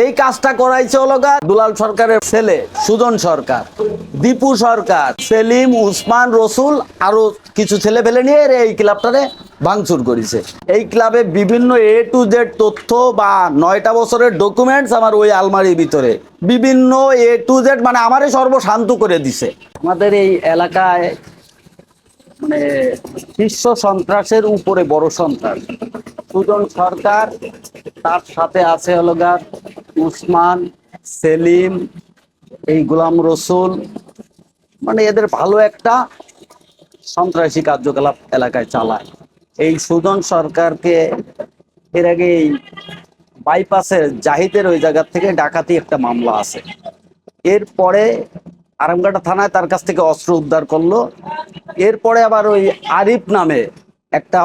এই কাজটা করাইছে হলো দুলাল সরকারের ছেলে সুজন সরকার, দীপু সরকার, সেলিম, উসমান, রসুল আরো কিছু ছেলে ফেলে নিয়ে এই ক্লাবটারে ভাঙচুর করেছে। এই ক্লাবে বিভিন্ন A to Z তথ্য বা 9টা বছরের ডকুমেন্টস আমার ওই আলমারির ভিতরে, বিভিন্ন A to Z, মানে আমারে সর্বশান্ত করে দিছে। আমাদের এই এলাকায় মানে বিশ্ব সন্ত্রাসের উপরে বড় সন্ত্রাস সুজন সরকার, তার সাথে আছে হলো উসমান, সেলিম, এই গোলাম রসুল, মানে এদের ভালো একটা সন্ত্রাসী কার্যকলাপ এলাকায় চালায়। এই সুজন সরকারকে এর আগে এই বাইপাসের জাহিদের ওই জায়গা থেকে ডাকাতি একটা মামলা আছে। এরপরে আরামঘাটা থানায় তার কাছ থেকে অস্ত্র উদ্ধার করলো। এরপরে আবার ওই আরিফ নামে একটা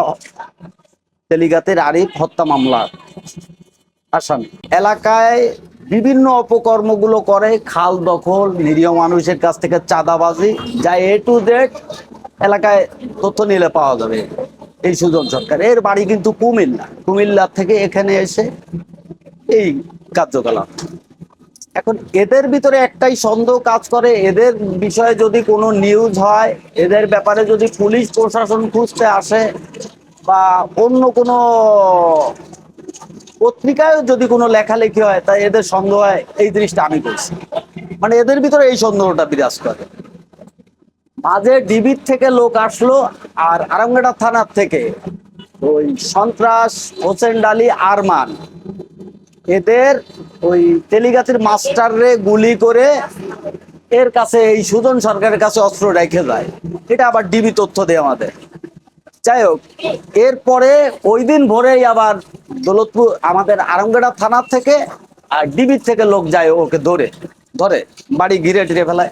তেলিগাতের আরিফ হত্যা মামলা আসামি এলাকায় বিভিন্ন অপকর্মগুলো করে, খাল দখল, নিরীহ মানুষের কাছ থেকে চাঁদাবাজি, যা A to Z এলাকায় তথ্য নিলে পাওয়া যাবে। এই সুজন সরকার এর বাড়ি কিন্তু কুমিল্লা থেকে এখানে এসে এই কার্যকলাপ। এখন এদের ভিতরে একটাই সন্দেহ কাজ করে, এদের বিষয়ে যদি কোনো নিউজ হয়, এদের ব্যাপারে যদি পুলিশ প্রশাসন খুঁজতে আসে বা অন্য কোনো পত্রিকায় যদি কোনো লেখালেখি হয়, তাই এদের সন্দেহ হয়। এই জিনিসটা আমি করছি, মানে এদের ভিতরে এই সন্দেহটা বিরাজ করে। মাঝে ডিবির থেকে লোক আসলো, আর আরামঘাটা থানার থেকে ওই সন্ত্রাস হোসেন ডালি আরমান, এদের ওই তেলিগাতির মাস্টাররে গুলি করে এর কাছে, এই সুজন সরকারের কাছে অস্ত্র রেখে যায়। এটা আবার ডিবি তথ্য দেয় আমাদের। যাই হোক, এরপরে ওই দিন ভোরেই আবার দৌলতপুর আমাদের আরামঘাটা থানার থেকে আর ডিবির থেকে লোক যায়, ওকে ধরে বাড়ি ঘিরে টিরে ফেলায়,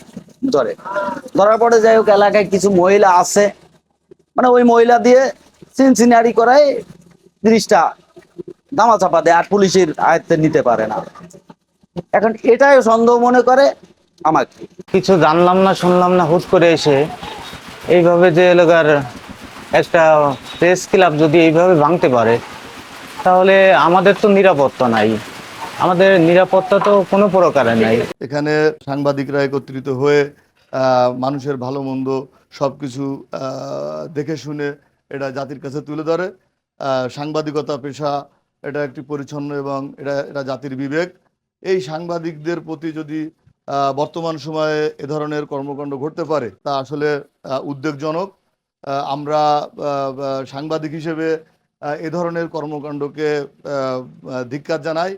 ধরার পরে যাই হোক এলাকায় কিছু মহিলা আছে, মানে ওই মহিলা দিয়ে সিনসিনারি করায় জিনিসটা ধামাচাপা দেয়, আর পুলিশের আয়ত্তে নিতে পারে না। এখন এটাই সন্দেহ মনে করে আমাকে। কিছু জানলাম না, শুনলাম না, হুট করে এসে এইভাবে যে এলাকার একটা প্রেস ক্লাব যদি এইভাবে ভাঙতে পারে, তাহলে আমাদের তো নিরাপত্তা নাই, আমাদের নিরাপত্তা তো কোনো প্রকারে নাই। এখানে সাংবাদিকরা একত্রিত হয়ে মানুষের ভালো মন্দ সব কিছু দেখে শুনে এটা জাতির কাছে তুলে ধরে। সাংবাদিকতা পেশা এটা একটি পরিচ্ছন্ন এবং এটা জাতির বিবেক। এই সাংবাদিকদের প্রতি যদি বর্তমান সময়ে এ ধরনের কর্মকাণ্ড ঘটতে পারে, তা আসলে উদ্বেগজনক। আমরা সাংবাদিক হিসেবে এ ধরনের কর্মকাণ্ডকে ধিক্কার জানাই।